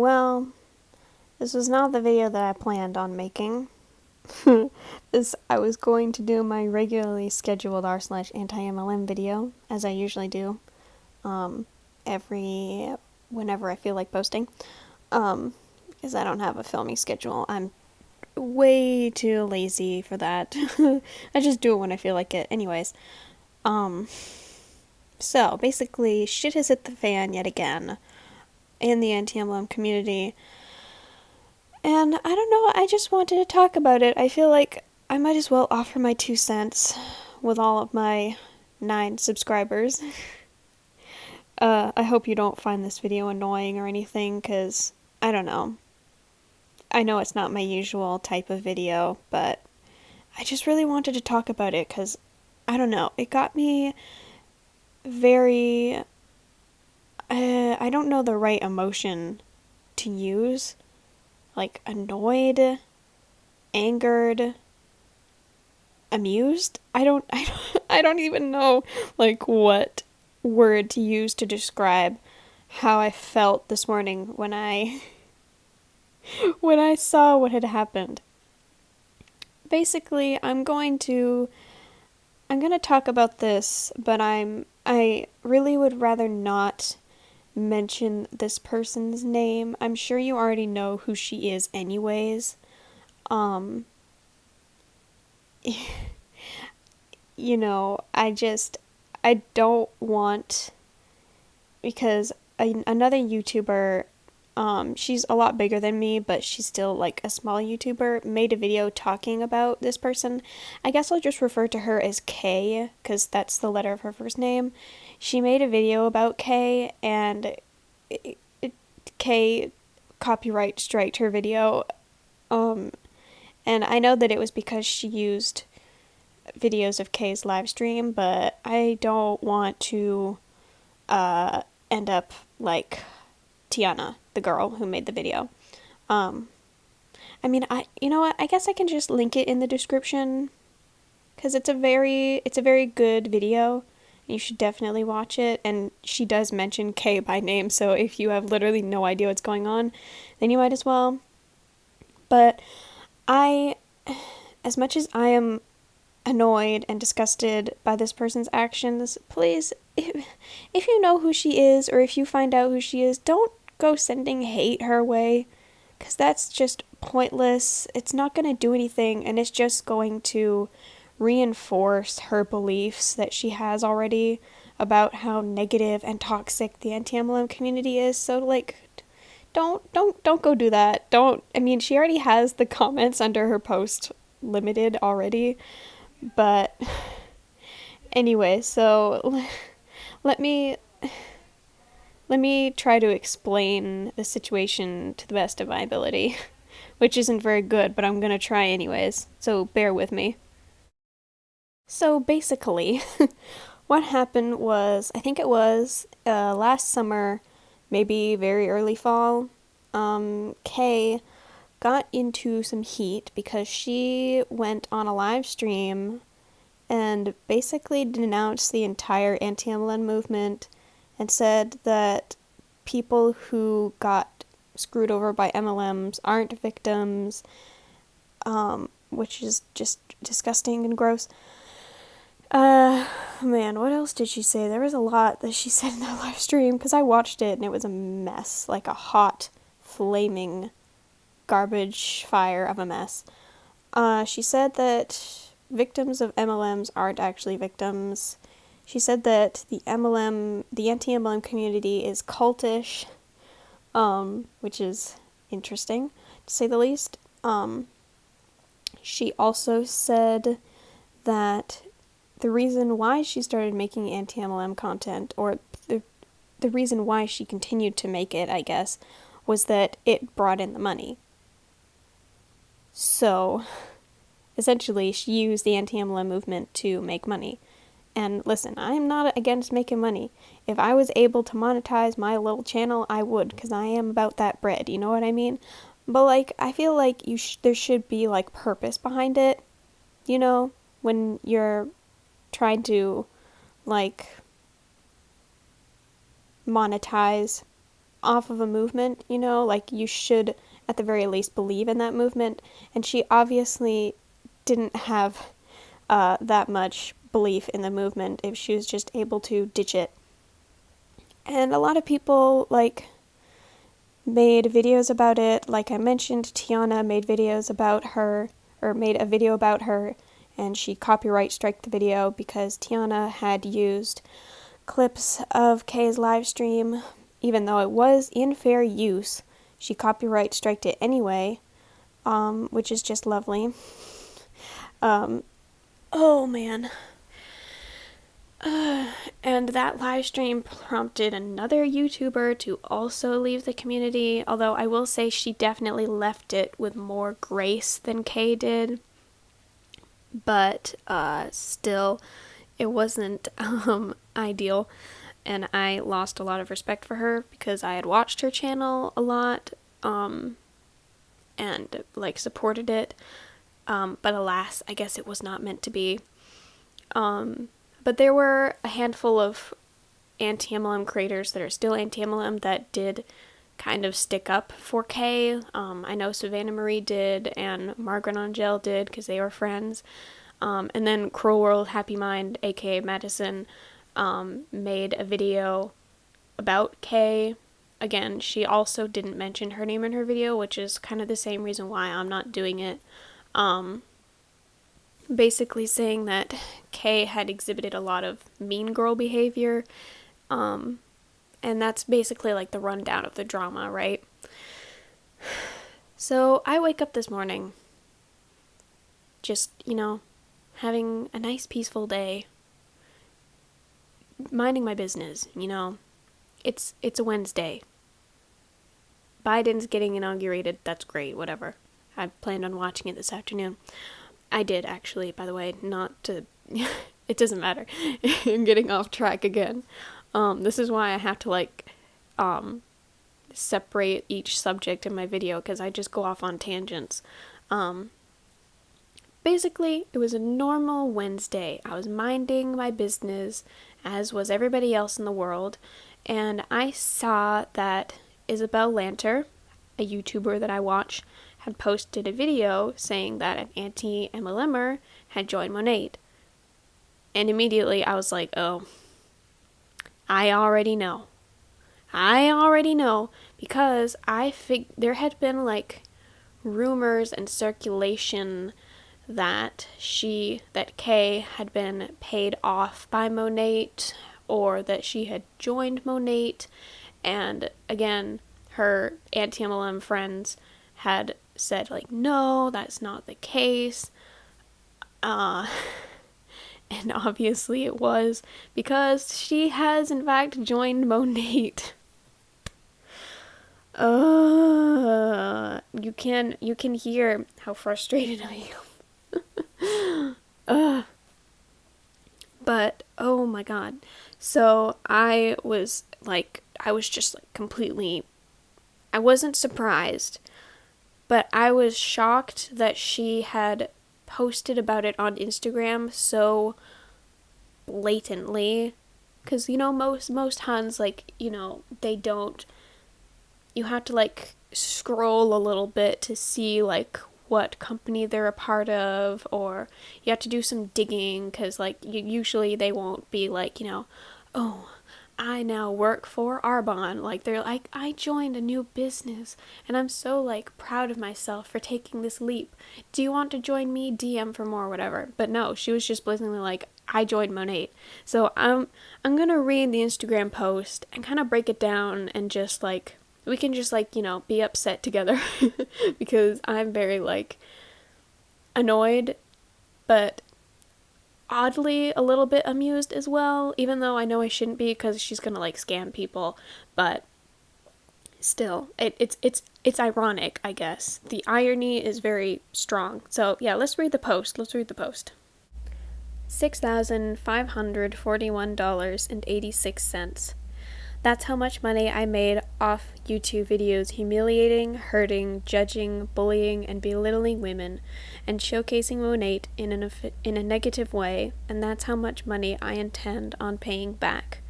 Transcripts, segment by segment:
Well, this was not the video that I planned on making. I was going to do my regularly scheduled r/AntiMLM video, as I usually do, every whenever I feel like posting. Because I don't have a filming schedule. I'm way too lazy for that. I just do it when I feel like it. Anyways, so basically, shit has hit the fan yet again in the AntiMLM community. And I don't know, I just wanted to talk about it. I feel like I might as well offer my 2 cents with all of my 9 subscribers. I hope you don't find this video annoying or anything, because I don't know. I know it's not my usual type of video, but I just really wanted to talk about it because, I don't know, it got me very... I don't know the right emotion to use. Like, annoyed, angered, amused? I don't even know, like, what word to use to describe how I felt this morning when I saw what had happened. Basically, I'm going to talk about this, but I really would rather not mention this person's name. I'm sure you already know who she is anyways. You know, I don't want, because another YouTuber, she's a lot bigger than me, but she's still like a small YouTuber, made a video talking about this person. I guess I'll just refer to her as K, because that's the letter of her first name. She made a video about K, and K copyright striked her video. And I know that it was because she used videos of K's live stream, but I don't want to end up like Tiana, the girl who made the video. I mean, you know what? I guess I can just link it in the description, because it's a very good video. You should definitely watch it, and she does mention K by name, so if you have literally no idea what's going on, then you might as well. But as much as I am annoyed and disgusted by this person's actions, please, if you know who she is, or if you find out who she is, don't go sending hate her way, because that's just pointless. It's not going to do anything, and it's just going to reinforce her beliefs that she has already about how negative and toxic the AntiMLM community is. So, like, don't go do that. I mean, she already has the comments under her post limited already, but anyway, so let me try to explain the situation to the best of my ability, which isn't very good, but I'm gonna try anyways, so bear with me. So basically, what happened was, I think it was last summer, maybe very early fall, Kay got into some heat because she went on a live stream and basically denounced the entire AntiMLM movement and said that people who got screwed over by MLMs aren't victims, which is just disgusting and gross. Man, what else did she say? There was a lot that she said in that live stream, because I watched it and it was a mess, like a hot, flaming garbage fire of a mess. She said that victims of MLMs aren't actually victims. She said that the anti-MLM community is cultish, which is interesting, to say the least. She also said that the reason why she started making anti-MLM content, or the reason why she continued to make it, I guess, was that it brought in the money. So, essentially, she used the anti-MLM movement to make money. And listen, I am not against making money. If I was able to monetize my little channel, I would, because I am about that bread, you know what I mean? But, like, I feel like there should be, like, purpose behind it, you know, when you're trying to, like, monetize off of a movement, you know, like you should at the very least believe in that movement. And she obviously didn't have that much belief in the movement if she was just able to ditch it. And a lot of people like made videos about it. Like I mentioned, Tiana made videos about her, or made a video about her, and she copyright striked the video because Tiana had used clips of Kay's live stream. Even though it was in fair use, she copyright striked it anyway, which is just lovely. Oh man. And that live stream prompted another YouTuber to also leave the community, although I will say she definitely left it with more grace than Kay did. But still, it wasn't ideal, and I lost a lot of respect for her because I had watched her channel a lot and like supported it. But alas, I guess it was not meant to be. But there were a handful of AntiMLM creators that are still AntiMLM that did kind of stick up for Kay. I know Savannah Marie did, and Margaret Angel did, because they were friends. And then Cruel World Happy Mind, aka Madison, made a video about Kay. Again, she also didn't mention her name in her video, which is kind of the same reason why I'm not doing it. Basically saying that Kay had exhibited a lot of mean girl behavior, and that's basically like the rundown of the drama, right? So I wake up this morning just, you know, having a nice peaceful day, minding my business, you know. It's a Wednesday. Biden's getting inaugurated, that's great, whatever. I planned on watching it this afternoon. I did, actually, by the way, not to... It doesn't matter. I'm getting off track again. This is why I have to, like, separate each subject in my video, because I just go off on tangents. Basically, it was a normal Wednesday. I was minding my business, as was everybody else in the world, and I saw that Isabel Lanter, a YouTuber that I watch, had posted a video saying that an AntiMLMer had joined Monat. And immediately I was like, oh, I already know. Because there had been like rumors and circulation that Kay had been paid off by Monat, or that she had joined Monat, and again, her AntiMLM friends had said, like, no, that's not the case. And obviously it was, because she has in fact joined Monat. You can hear how frustrated I am. But oh my god. So I was just like completely, I wasn't surprised, but I was shocked that she had posted about it on Instagram so blatantly. Because, you know, most Huns, like, you know, they don't, you have to, like, scroll a little bit to see, like, what company they're a part of, or you have to do some digging, because, like, usually they won't be like, you know, oh, I now work for Arbonne. Like, they're like, I joined a new business, and I'm so, like, proud of myself for taking this leap. Do you want to join me? DM for more, whatever. But no, she was just blatantly like, I joined Monat. So I'm gonna read the Instagram post and kind of break it down, and just, like, we can just, like, you know, be upset together. Because I'm very, like, annoyed, but oddly a little bit amused as well, even though I know I shouldn't be, because she's gonna, like, scam people. But still, it's ironic, I guess. The irony is very strong. So yeah, let's read the post. $6,541.86. That's how much money I made off YouTube videos humiliating, hurting, judging, bullying, and belittling women, and showcasing Monat in a negative way, and that's how much money I intend on paying back.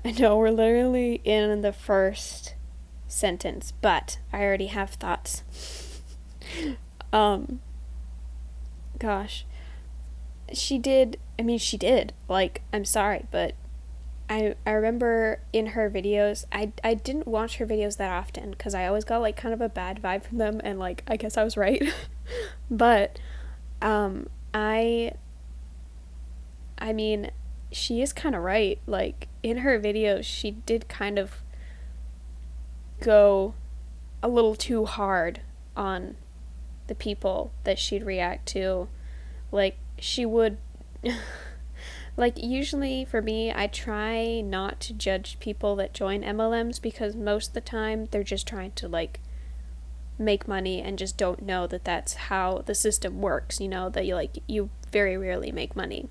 I know we're literally in the first sentence, but I already have thoughts. Gosh. She did, like, I'm sorry, but I remember in her videos, I didn't watch her videos that often because I always got like kind of a bad vibe from them, and like I guess I was right. But I mean, she is kind of right. Like in her videos, she did kind of go a little too hard on the people that she'd react to. Like she would like usually for me, I try not to judge people that join MLMs because most of the time they're just trying to like make money and just don't know that that's how the system works, you know, that you very rarely make money.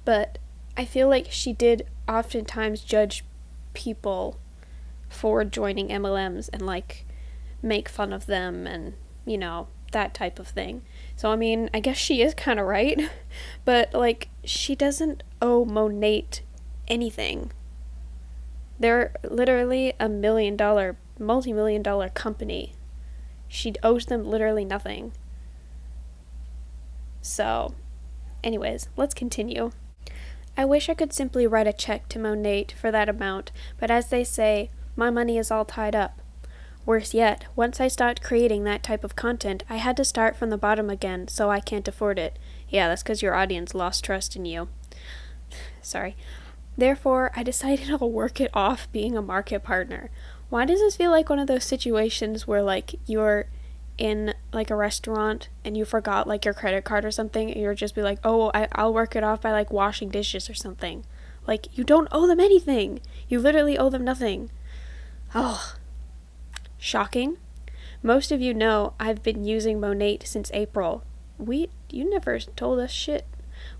But I feel like she did oftentimes judge people for joining MLMs and like make fun of them and, you know, that type of thing. So I mean, I guess she is kind of right, but like she doesn't owe Monat anything. They're literally a $1 million, multi-million-dollar company. She owes them literally nothing. So, anyways, let's continue. I wish I could simply write a check to Monat for that amount, but as they say, my money is all tied up. Worse yet, once I stopped creating that type of content, I had to start from the bottom again, so I can't afford it. Yeah, that's because your audience lost trust in you. Sorry. Therefore, I decided I'll work it off being a market partner. Why does this feel like one of those situations where, like, you're in, like, a restaurant and you forgot, like, your credit card or something, and you'll just be like, oh, I'll work it off by, like, washing dishes or something. Like, you don't owe them anything. You literally owe them nothing. Oh. Shocking. Most of you know I've been using Monat since April. You never told us shit.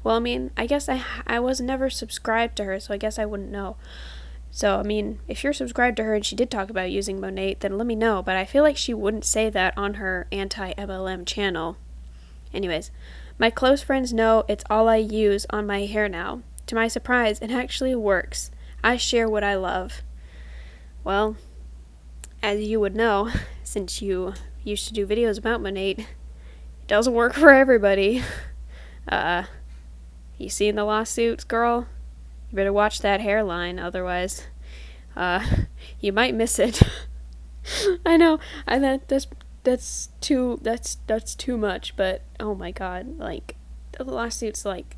Well, I mean, I guess I was never subscribed to her, so I guess I wouldn't know. So, I mean, if you're subscribed to her and she did talk about using Monat, then let me know, but I feel like she wouldn't say that on her anti-MLM channel. Anyways, my close friends know it's all I use on my hair now. To my surprise, it actually works. I share what I love. Well, as you would know, since you used to do videos about Monat, it doesn't work for everybody. You seen the lawsuits, girl? You better watch that hairline, otherwise, you might miss it. I know, that's too much, but oh my god, like, the lawsuits, like,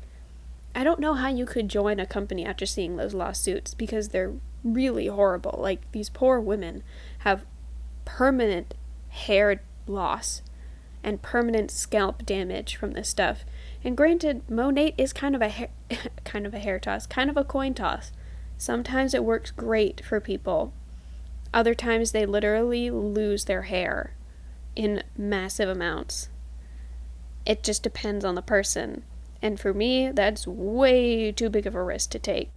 I don't know how you could join a company after seeing those lawsuits, because they're really horrible. Like, these poor women have permanent hair loss and permanent scalp damage from this stuff. And granted, Monat is kind of a hair toss, kind of a coin toss. Sometimes it works great for people. Other times they literally lose their hair in massive amounts. It just depends on the person. And for me, that's way too big of a risk to take.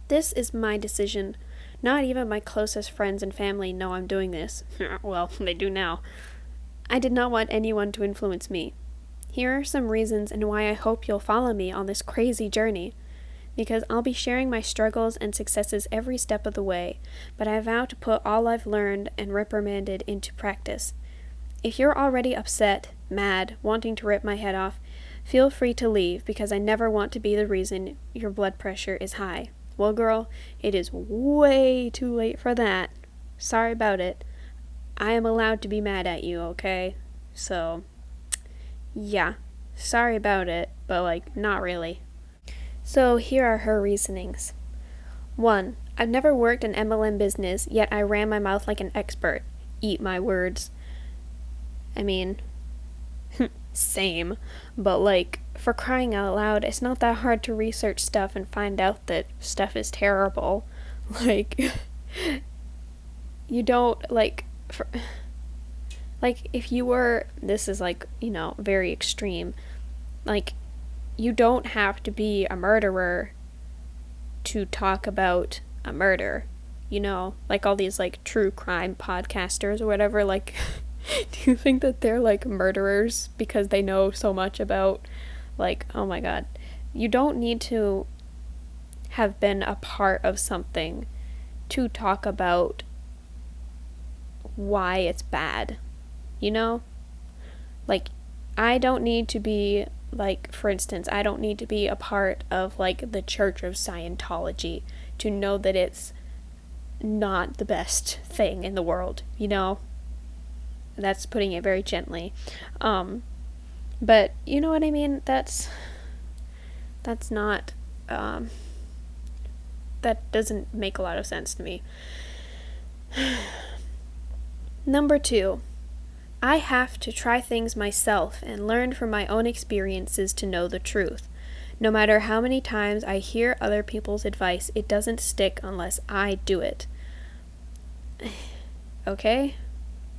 This is my decision. Not even my closest friends and family know I'm doing this. Well, they do now. I did not want anyone to influence me. Here are some reasons and why I hope you'll follow me on this crazy journey. Because I'll be sharing my struggles and successes every step of the way, but I vow to put all I've learned and reprimanded into practice. If you're already upset, mad, wanting to rip my head off, feel free to leave, because I never want to be the reason your blood pressure is high. Well, girl, it is way too late for that. Sorry about it. I am allowed to be mad at you, okay? So, yeah. Sorry about it, but, like, not really. So, here are her reasonings. 1. I've never worked an MLM business, yet I ran my mouth like an expert. Eat my words. I mean, same. But, like, for crying out loud, it's not that hard to research stuff and find out that stuff is terrible. Like, you don't, like, if you were, this is, like, you know, very extreme, like, you don't have to be a murderer to talk about a murder, you know, like all these, like, true crime podcasters or whatever, like, do you think that they're, like, murderers because they know so much about, like, oh my god, you don't need to have been a part of something to talk about why it's bad, you know? Like, I don't need to be, like, for instance, I don't need to be a part of, like, the Church of Scientology to know that it's not the best thing in the world, you know? That's putting it very gently. But you know what I mean? That's not, that doesn't make a lot of sense to me. Number 2, I have to try things myself and learn from my own experiences to know the truth. No matter how many times I hear other people's advice, it doesn't stick unless I do it. Okay?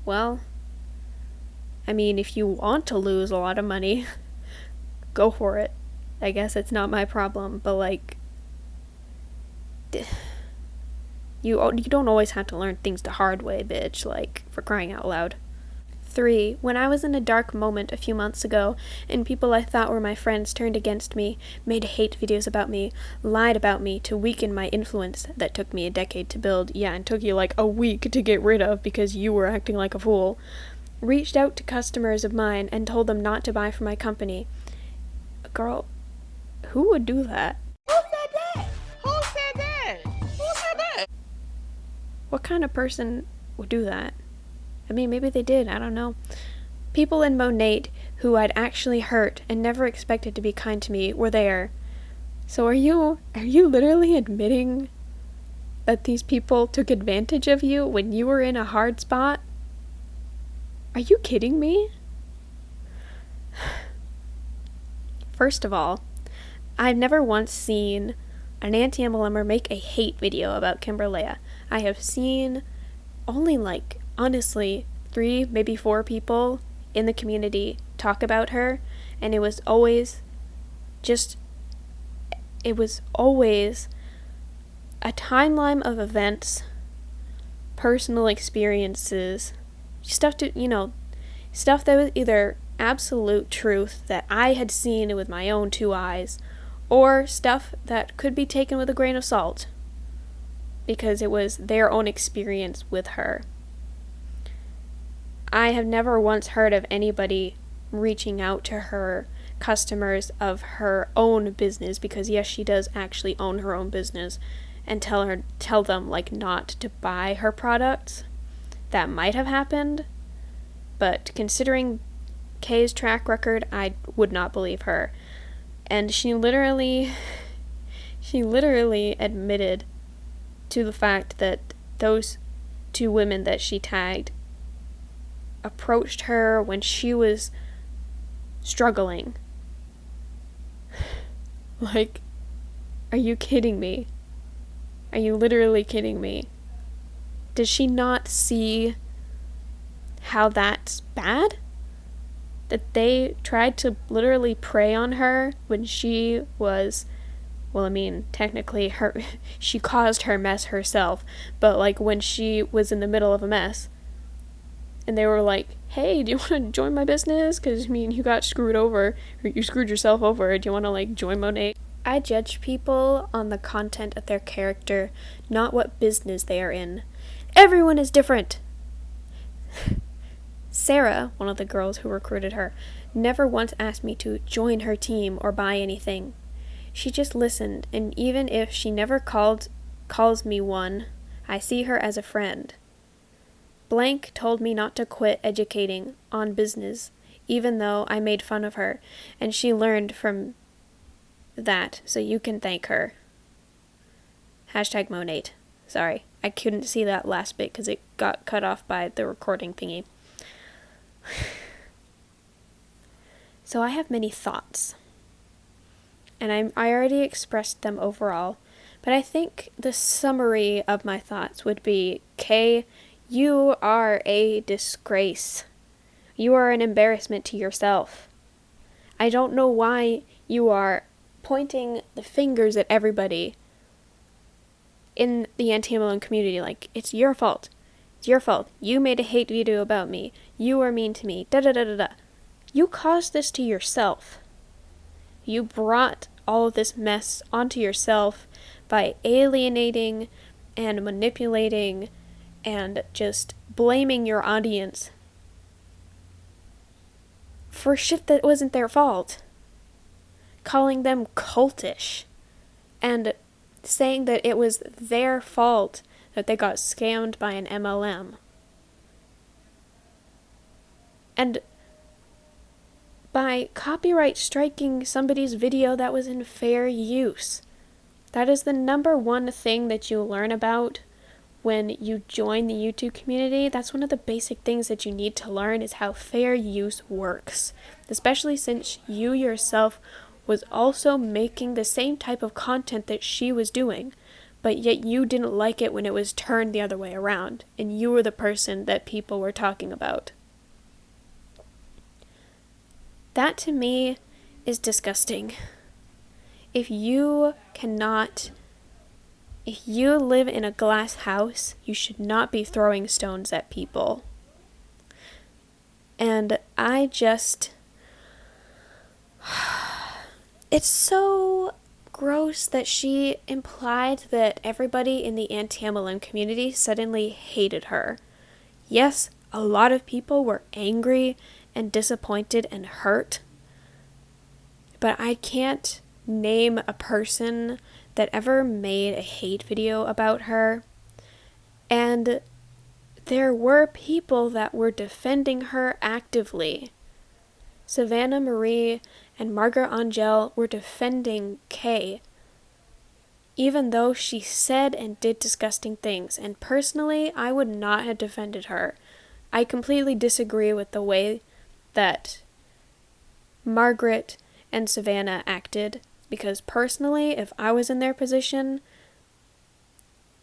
Well, I mean, if you want to lose a lot of money, go for it. I guess it's not my problem, but like, you don't always have to learn things the hard way, bitch, like, for crying out loud. 3. When I was in a dark moment a few months ago, and people I thought were my friends turned against me, made hate videos about me, lied about me to weaken my influence that took me a decade to build, yeah, and took you like a week to get rid of because you were acting like a fool, reached out to customers of mine and told them not to buy from my company. Girl, who would do that? Who said that? Who said that? Who said that? What kind of person would do that? I mean, maybe they did, I don't know. People in Monat who I'd actually hurt and never expected to be kind to me were there. So are you literally admitting that these people took advantage of you when you were in a hard spot? Are you kidding me? First of all, I've never once seen an AntiMLMer make a hate video about Kimberlea. I have seen only, like, honestly, 3, maybe 4 people in the community talk about her, and it was always a timeline of events, personal experiences, stuff that was either absolute truth that I had seen with my own 2 eyes, or stuff that could be taken with a grain of salt, because it was their own experience with her. I have never once heard of anybody reaching out to her customers of her own business, because yes, she does actually own her own business, and tell them like not to buy her products. That might have happened, but considering Kay's track record, I would not believe her. And she literally admitted to the fact that those 2 women that she tagged approached her when she was struggling. Like, are you kidding me? Are you literally kidding me? Does she not see how that's bad? That they tried to literally prey on her when she was, well, I mean, technically she caused her mess herself, but like when she was in the middle of a mess, and they were like, hey, do you want to join my business? Because, I mean, you got screwed over, or you screwed yourself over. Do you want to, like, join Monat? I judge people on the content of their character, not what business they are in. Everyone is different. Sarah, one of the girls who recruited her, never once asked me to join her team or buy anything. She just listened, and even if she never calls me one, I see her as a friend. Blank told me not to quit educating on business, even though I made fun of her, and she learned from that, so you can thank her. #Monat. Sorry, I couldn't see that last bit because it got cut off by the recording thingy. So I have many thoughts, and I already expressed them overall, but I think the summary of my thoughts would be, Kay, you are a disgrace. You are an embarrassment to yourself. I don't know why you are pointing the fingers at everybody in the AntiMLM community, like, it's your fault. It's your fault. You made a hate video about me. You were mean to me. Da-da-da-da-da. You caused this to yourself. You brought all of this mess onto yourself by alienating and manipulating and just blaming your audience for shit that wasn't their fault. Calling them cultish and saying that it was their fault that they got scammed by an MLM. And by copyright striking somebody's video that was in fair use. That is the number one thing that you learn about when you join the YouTube community. That's one of the basic things that you need to learn, is how fair use works. Especially since you yourself was also making the same type of content that she was doing, but yet you didn't like it when it was turned the other way around, and you were the person that people were talking about. That to me is disgusting. If you live in a glass house, you should not be throwing stones at people. And it's so gross that she implied that everybody in the AntiMLM community suddenly hated her. Yes, a lot of people were angry and disappointed and hurt, but I can't name a person that ever made a hate video about her. And there were people that were defending her actively. Savannah Marie and Margaret Angel were defending Kay, even though she said and did disgusting things. And personally, I would not have defended her. I completely disagree with the way that Margaret and Savannah acted, because personally, if I was in their position,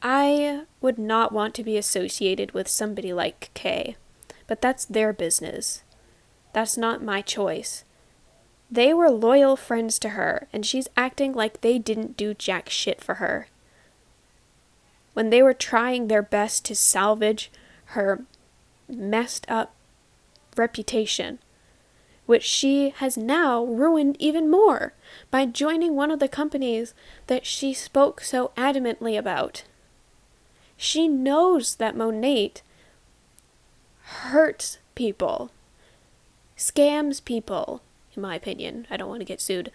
I would not want to be associated with somebody like Kay. But that's their business. That's not my choice. They were loyal friends to her, and she's acting like they didn't do jack shit for her, when they were trying their best to salvage her messed up reputation, which she has now ruined even more by joining one of the companies that she spoke so adamantly about. She knows that Monat hurts people, scams people, in my opinion. I don't want to get sued.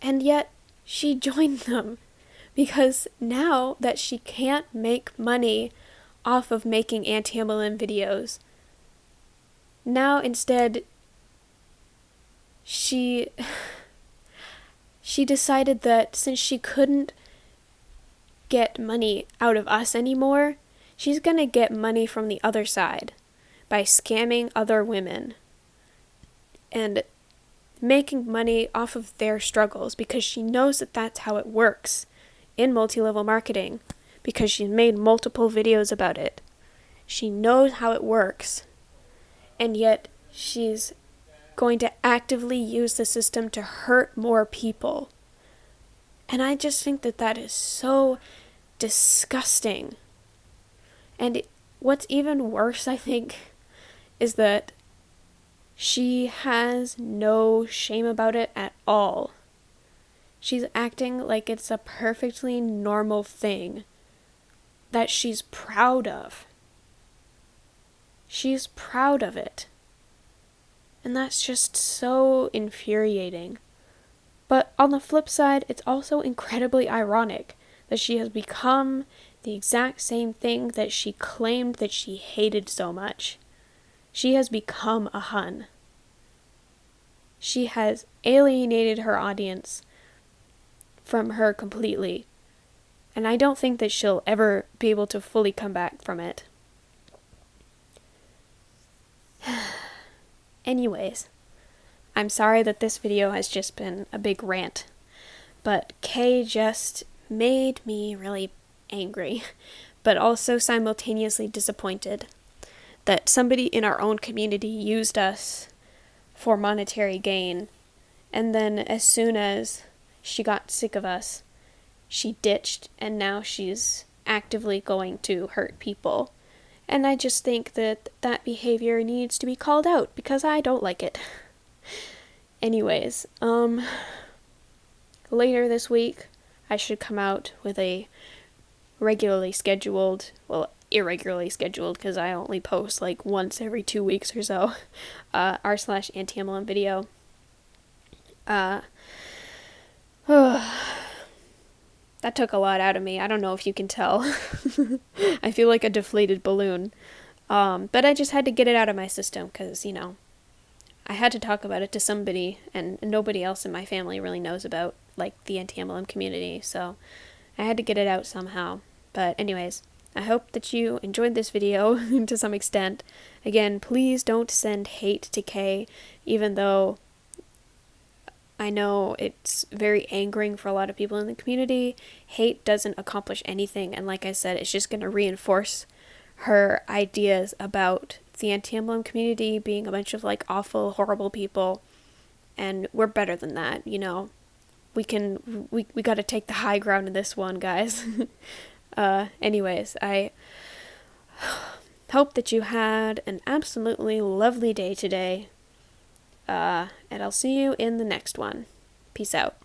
And yet, she joined them because now that she can't make money off of making anti-MLM videos, now instead she decided that since she couldn't get money out of us anymore, she's gonna get money from the other side by scamming other women and making money off of their struggles, because she knows that that's how it works in multi-level marketing, because she's made multiple videos about it. She knows how it works, and yet she's going to actively use the system to hurt more people. And I just think that that is so disgusting. And what's even worse, I think, is that she has no shame about it at all. She's acting like it's a perfectly normal thing that she's proud of. She's proud of it. And that's just so infuriating. But on the flip side, it's also incredibly ironic that she has become the exact same thing that she claimed that she hated so much. She has become a Hun. She has alienated her audience from her completely. And I don't think that she'll ever be able to fully come back from it. Anyways, I'm sorry that this video has just been a big rant, but Kay just made me really angry, but also simultaneously disappointed that somebody in our own community used us for monetary gain, and then as soon as she got sick of us, she ditched, and now she's actively going to hurt people. And I just think that that behavior needs to be called out, because I don't like it. Anyways, later this week, I should come out with a regularly scheduled, well, irregularly scheduled, because I only post like once every 2 weeks or so, r/AntiMLM video. That took a lot out of me. I don't know if you can tell. I feel like a deflated balloon. But I just had to get it out of my system because, I had to talk about it to somebody, and nobody else in my family really knows about, like, the AntiMLM community, so I had to get it out somehow. But anyways, I hope that you enjoyed this video to some extent. Again, please don't send hate to Kay, even though I know it's very angering for a lot of people in the community. Hate doesn't accomplish anything, and like I said, it's just going to reinforce her ideas about the AntiMLM community being a bunch of like awful, horrible people, and we're better than that, We got to take the high ground in this one, guys. Anyways, I hope that you had an absolutely lovely day today. And I'll see you in the next one. Peace out.